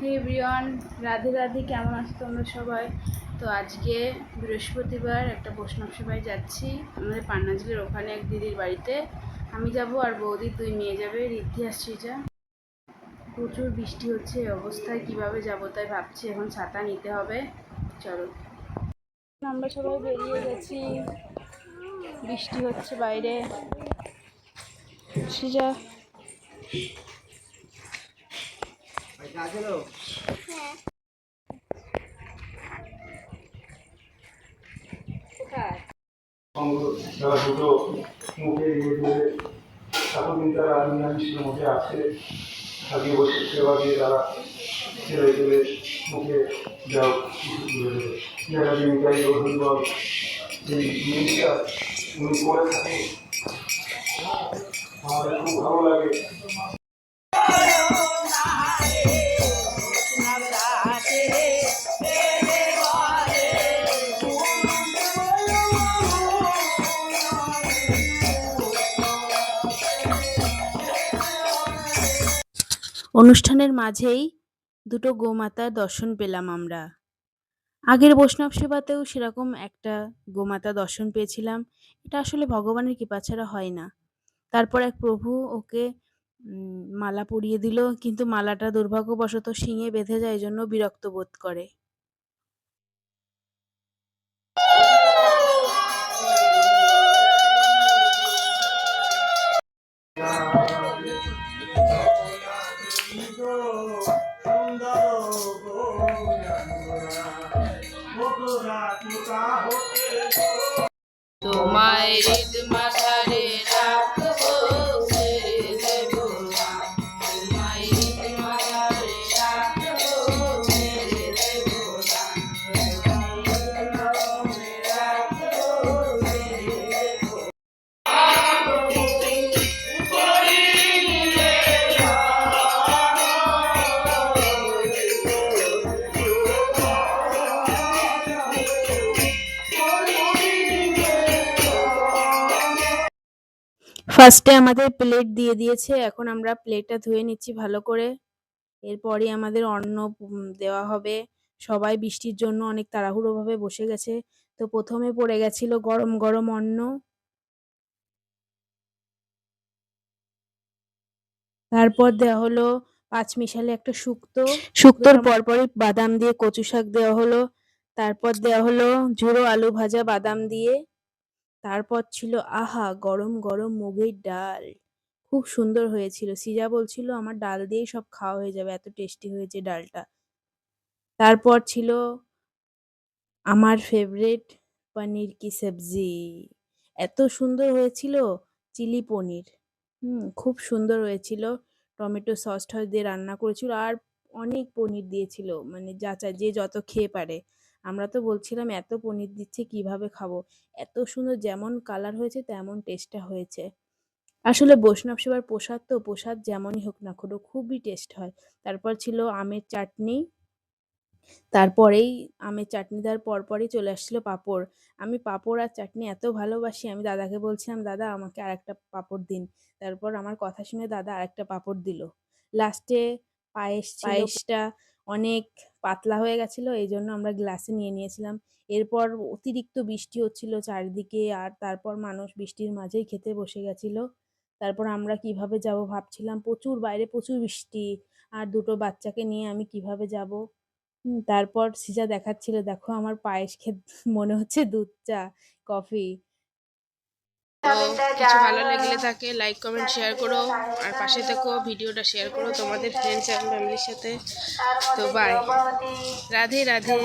হে everyone, Radhe Radhe. কেমন আছো তোমরা সবাই? তো আজকে বৃহস্পতিবার একটা বৈষ্ণব সভায় যাচ্ছি আমাদের পান্নাঝিলের ওখানে এক দিদির বাড়িতে। আমি যাব আর বৌদির 2 মেয়ে যাবে, ঋদ্ধি আর সৃজা। প্রচুর বৃষ্টি হচ্ছে, এই অবস্থায় কিভাবে যাব তাই ভাবছি এখন ছাতা নিতে হবে। চলো, আমরা সবাই বেরিয়ে গেছি, বৃষ্টি হচ্ছে বাইরে। সৃজা তারা দুটো মুখে এতদিন তারা নিরামিষের মধ্যে আছে, সাজিয়ে বসে সেবা দিয়ে তারা ছেলে ছেলে মুখে যাও যারা জীবিকায় অভিনব এই জিনিসটা উনি করে থাকেন, আমাদের খুব ভালো লাগে। অনুষ্ঠানের মাঝেই দুটো গোমাতার দর্শন পেলাম আমরা। আগের বৈষ্ণব সেবাতেও সেরকম একটা গোমাতা দর্শন পেয়েছিলাম। এটা আসলে ভগবানের কৃপা ছাড়া হয় না। তারপর এক প্রভু ওকে মালা পরিয়ে দিল, কিন্তু মালাটা দুর্ভাগ্যবশত শিঙে বেঁধে যায়, এজন্য বিরক্ত বোধ করে। তোমায় হৃদ মাঝারে রাখবো, ছেড়ে দেব না। তোমায় হৃদ মাঝারে রাখবো, ছেড়ে দেব না। ফার্স্টে আমাদের প্লেট দিয়ে দিয়েছে, এখন আমরা প্লেটটা ধুয়ে নিচ্ছি ভালো করে। এরপরই আমাদের অন্ন দেওয়া হবে। সবাই বৃষ্টির জন্য অনেক তাড়াহুড়োভাবে বসে গেছে। তো প্রথমে পড়ে গেছিল গরম গরম অন্ন, তারপর দেওয়া হলো পাঁচমিশালি একটা শুক্তোর পরপরই বাদাম দিয়ে কচু শাক দেওয়া হলো। তারপর দেওয়া হলো ঝুড়ো আলু ভাজা বাদাম দিয়ে। তারপর ছিল আহা গরম গরম মুগের ডাল, খুব সুন্দর হয়েছিল। সৃজা বলছিল আমার ডাল দিয়েই সব খাওয়া হয়ে যাবে, এত টেস্টি হয়েছে ডালটা। তারপর ছিল আমার ফেভারিট পনির কি সবজি, এত সুন্দর হয়েছিল। চিলি পনির, খুব সুন্দর হয়েছিল। টমেটো সস টস দিয়ে রান্না করেছিল আর অনেক পনির দিয়েছিল, মানে যাচাই যে যত খেয়ে পারে। আমরা তো বলছিলাম এত পনির দিচ্ছে কিভাবে খাবো, এত সুন্দর, যেমন কালার হয়েছে তেমন টেস্টটা হয়েছে। আসলে বৈষ্ণব সেবার প্রসাদ তো, প্রসাদ যেমনই হোক না কেন খুবই টেস্ট হয়। তারপর ছিল আমের চাটনি, তারপরেই আমের চাটনি দেওয়ার পরপরই চলে আসছিল পাঁপড়। আমি পাঁপড় আর চাটনি এত ভালোবাসি, আমি দাদাকে বলছিলাম দাদা আমাকে আরেকটা পাঁপড় দিন। তারপর আমার কথা শুনে দাদা আরেকটা পাঁপড় দিল। লাস্টে পায়েসটা অনেক পাতলা হয়ে গেছিলো, এই জন্য আমরা গ্লাসে নিয়ে নিয়েছিলাম। এরপর অতিরিক্ত বৃষ্টি হচ্ছিল চারিদিকে, আর তারপর মানুষ বৃষ্টির মাঝেই খেতে বসে গেছিল। তারপর আমরা কিভাবে যাব ভাবছিলাম, প্রচুর বাইরে প্রচুর বৃষ্টি, আর দুটো বাচ্চাকে নিয়ে আমি কিভাবে যাব। তারপর সৃজা দেখাচ্ছিল দেখো আমার পায়েস মনে হচ্ছে দুধ চা, কফি। তো কিছু ভালো লাগলে থাকে লাইক কমেন্ট শেয়ার করো, আর পাশে থেকো, ভিডিওটা শেয়ার করো তোমাদের ফ্রেন্ডস অ্যান্ড ফ্যামিলির সাথে। তো বাই, রাধে রাধে।